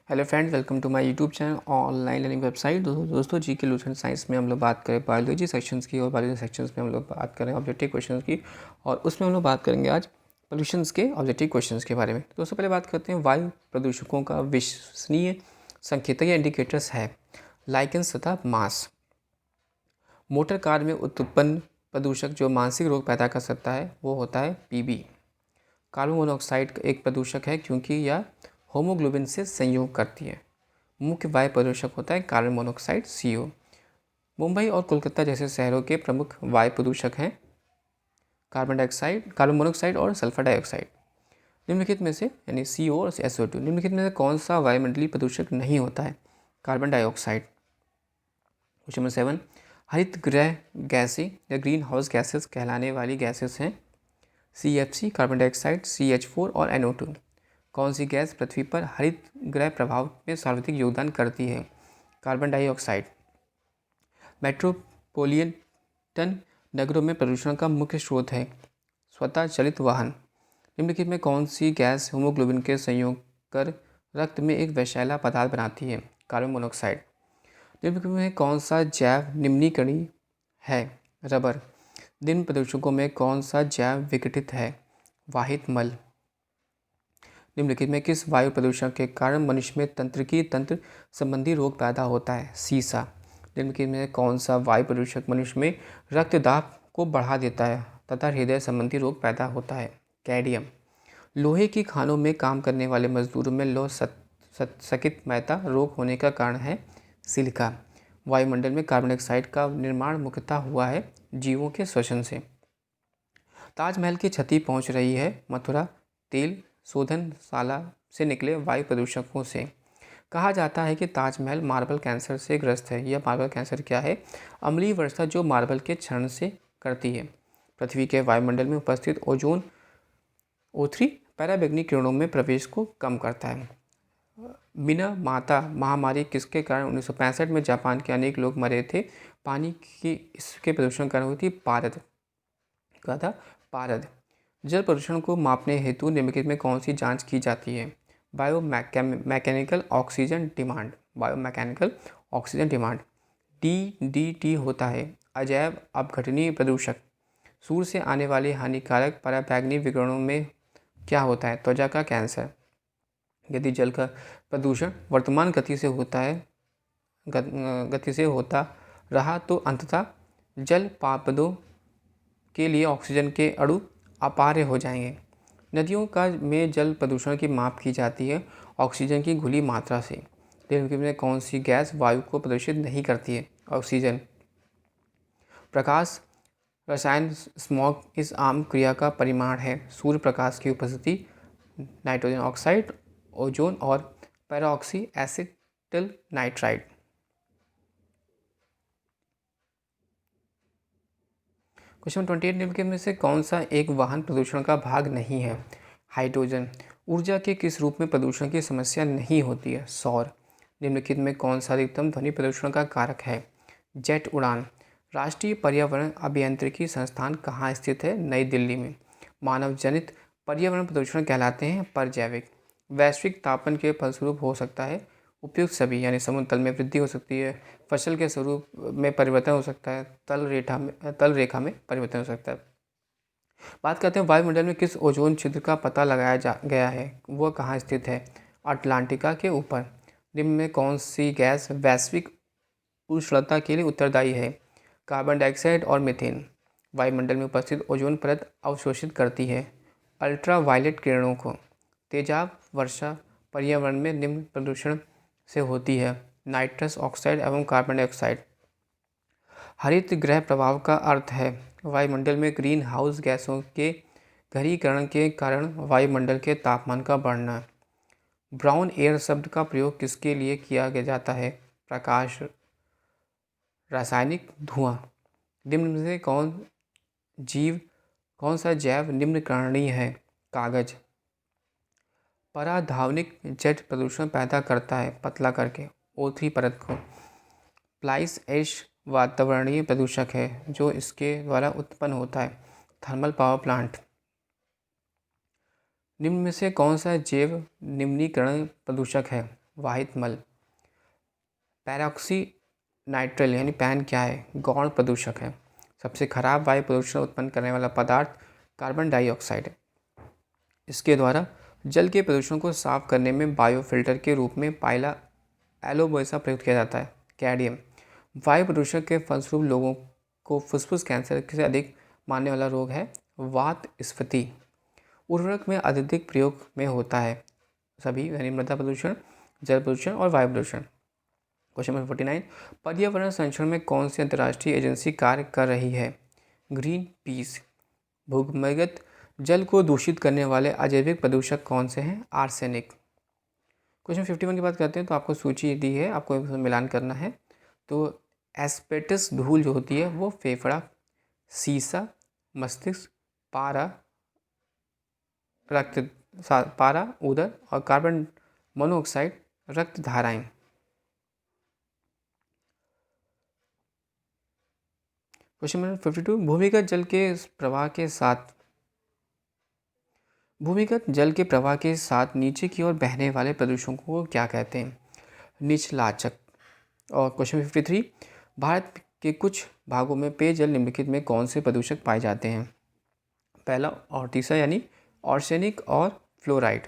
Hello friends, welcome to my YouTube channel online learning website. दोस्तों जी के Lucent science में हम लोग बात करें बायोलॉजी सेक्शंस की, और बायोलॉजी सेक्शंस में हम लोग बात करें ऑब्जेक्टिव क्वेश्चंस की, और उसमें हम लोग बात करेंगे आज पोल्यूशंस के ऑब्जेक्टिव क्वेश्चंस के बारे में। दोस्तों पहले बात करते हैं वायु प्रदूषकों का विश्वसनीय संकेतक या इंडिकेटर्स है लाइकेंस तथा मास। मोटर कार में उत्पन्न प्रदूषक जो मानसिक रोग पैदा कर सकता है वो होता है पीबी। कार्बन मोनोऑक्साइड एक प्रदूषक है क्योंकि यह होमोग्लोबिन से संयोग करती है। मुख्य वायु प्रदूषक होता है कार्बन मोनोऑक्साइड CO। मुंबई और कोलकाता जैसे शहरों के प्रमुख वायु प्रदूषक हैं कार्बन मोनोऑक्साइड और सल्फर डाइऑक्साइड। निम्नलिखित में से यानी CO और SO2 निम्नलिखित में से कौन सा वायुमंडलीय प्रदूषक नहीं होता है? Carbon dioxide. क्वेश्चन नंबर 7, हरित गृह गैसें या ग्रीन हाउस गैसेस कहलाने वाली गैसेस हैं CFC, कार्बन डाइऑक्साइड, CH4 और NO2। कौन सी गैस पृथ्वी पर हरित गृह प्रभाव में सर्वाधिक योगदान करती है? Carbon dioxide. मेट्रोपॉलिटन नगरों में प्रदूषण का मुख्य स्रोत है स्वतः चलित वाहन। निम्नलिखित में कौन सी गैस हीमोग्लोबिन के संयोग कर रक्त में एक विषैला पदार्थ बनाती है? Carbon monoxide. निम्नलिखित में कौन सा जैव निम्नीकरणीय है? रबर। निम्न प्रदूषकों में कौन सा जैव विघटित है? वाहित मल। निम्नलिखित में किस वायु प्रदूषण के कारण मनुष्य में तंत्र संबंधी रोग पैदा होता है? सीसा। निम्नलिखित में कौन सा वायु प्रदूषक मनुष्य में रक्तदाब को बढ़ा देता है तथा हृदय संबंधी रोग पैदा होता है? कैडमियम। लोहे की खानों में काम करने वाले मजदूरों में लौह सकित मैता रोग होने का कारण है सिलिका। वायुमंडल में कार्बन डाइऑक्साइड का निर्माण मुख्यतः हुआ है जीवों के श्वसन से। ताजमहल की क्षति पहुंच रही है मथुरा तेल शोधनशाला से निकले वायु प्रदूषकों से। कहा जाता है कि ताजमहल मार्बल कैंसर से ग्रस्त है। यह मार्बल कैंसर क्या है? अम्लीय वर्षा जो मार्बल के क्षरण से करती है। पृथ्वी के वायुमंडल में उपस्थित ओजोन O3 पराबैंगनी किरणों में प्रवेश को कम करता है। मिनामाता महामारी किसके कारण 1965 में जापान के अनेक लोग मरे थे? पानी की इसके प्रदूषण कारण हुई थी पारद। कहा था पारद। जल प्रदूषण को मापने हेतु निम्नलिखित में कौन सी जांच की जाती है? Biomechanical oxygen demand. Biomechanical oxygen demand. DDT होता है अजैव अपघटनीय प्रदूषक। सूर्य से आने वाले हानिकारक पराबैंगनी विकिरणों में क्या होता है? त्वचा का कैंसर। यदि जल का प्रदूषण वर्तमान गति से होता रहा तो अंततः जल पापदों के लिए ऑक्सीजन के अणु अपार्य हो जाएंगे। नदियों का में जल प्रदूषण की माप की जाती है ऑक्सीजन की घुली मात्रा से। निम्नलिखित में कौन सी गैस वायु को प्रदूषित नहीं करती है? ऑक्सीजन। प्रकाश रसायन स्मॉग इस आम क्रिया का परिमाण है। सूर्य प्रकाश की उपस्थिति, नाइट्रोजन ऑक्साइड, ओजोन और पेरोक्सी एसिटिल नाइट्राइड। क्वेश्चन 28, निम्नलिखित में से कौन सा एक वाहन प्रदूषण का भाग नहीं है? हाइड्रोजन। ऊर्जा के किस रूप में प्रदूषण की समस्या नहीं होती है? सौर। निम्नलिखित में कौन सा अधिकतम ध्वनि प्रदूषण का कारक है? जेट उड़ान। राष्ट्रीय पर्यावरण अभियांत्रिकी संस्थान कहाँ स्थित है? नई दिल्ली में। मानव जनित पर्यावरण प्रदूषण कहलाते हैं परजैविक। वैश्विक तापन के फलस्वरूप हो सकता है उपयुक्त सभी, यानी समुद्र तल में वृद्धि हो सकती है, फसल के स्वरूप में परिवर्तन हो सकता है, तल रेखा में परिवर्तन हो सकता है। बात करते हैं वायुमंडल में किस ओजोन छिद्र का पता लगाया गया है? वह कहाँ स्थित है? अटलांटिका के ऊपर। निम्न में कौन सी गैस वैश्विक उष्णता के लिए उत्तरदायी है? कार्बन डाइऑक्साइड और मीथेन। वायुमंडल में उपस्थित ओजोन परत अवशोषित करती है अल्ट्रावायलेट किरणों को। तेजाब वर्षा पर्यावरण में निम्न प्रदूषण से होती है नाइट्रस ऑक्साइड एवं कार्बन डाइऑक्साइड। हरित गृह प्रभाव का अर्थ है वायुमंडल में ग्रीन हाउस गैसों के घनीकरण के कारण वायुमंडल के तापमान का बढ़ना। ब्राउन एयर शब्द का प्रयोग किसके लिए किया जाता है? प्रकाश, रासायनिक, धुआं। निम्न में से कौन सा जैव निम्नकरणीय है? कागज। पराधावनिक जेट प्रदूषण पैदा करता है पतला करके O3 परत को। फ्लाइस ऐश वातावरणीय प्रदूषक है जो इसके द्वारा उत्पन्न होता है थर्मल पावर प्लांट। निम्न में से कौन सा जैव निम्नीकरण प्रदूषक है? वाहित मल। पैरोक्सी नाइट्राइल यानी पैन क्या है? गौण प्रदूषक है। सबसे खराब वायु प्रदूषण उत्पन्न करने वाला पदार्थ कार्बन डाइऑक्साइड है। इसके द्वारा जल के प्रदूषण को साफ करने में बायोफिल्टर के रूप में पाइला एलोबोएसा प्रयुक्त किया जाता है। कैडियम वायु प्रदूषण के फलस्वरूप लोगों को फुसफुस कैंसर से अधिक मानने वाला रोग है। वात स्फीति उर्वरक में अत्यधिक प्रयोग में होता है सभी, यानी मृदा प्रदूषण, जल प्रदूषण और वायु प्रदूषण। क्वेश्चन नंबर 49, पर्यावरण संरक्षण में कौन सी अंतर्राष्ट्रीय एजेंसी कार्य कर रही है? Green peas. भूगर्भगत जल को दूषित करने वाले अजैविक प्रदूषक कौन से हैं? आर्सेनिक। क्वेश्चन 51 की बात करते हैं तो आपको सूची दी है, आपको मिलान करना है। तो एस्पेटस धूल जो होती है वो फेफड़ा, सीसा मस्तिष्क, पारा रक्त पारा उदर और कार्बन मोनोऑक्साइड रक्त धाराएं। क्वेश्चन नंबर 52, भूमिगत जल के प्रवाह के साथ नीचे की ओर बहने वाले प्रदूषकों को क्या कहते हैं? निचलाचक। और क्वेश्चन 53, भारत के कुछ भागों में पेयजल निम्नलिखित में कौन से प्रदूषक पाए जाते हैं? पहला और तीसरा यानी आर्सेनिक और फ्लोराइड।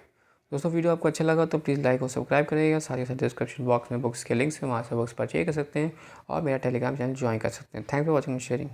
दोस्तों वीडियो आपको अच्छा लगा तो प्लीज़ लाइक और सब्सक्राइब करिएगा। साथ ही साथ डिस्क्रिप्शन बॉक्स में बुक्स के लिंक्स हैं, वहाँ से बुक्स परचेज कर सकते हैं और मेरा टेलीग्राम चैनल ज्वाइन कर सकते हैं। Thank for watching and sharing.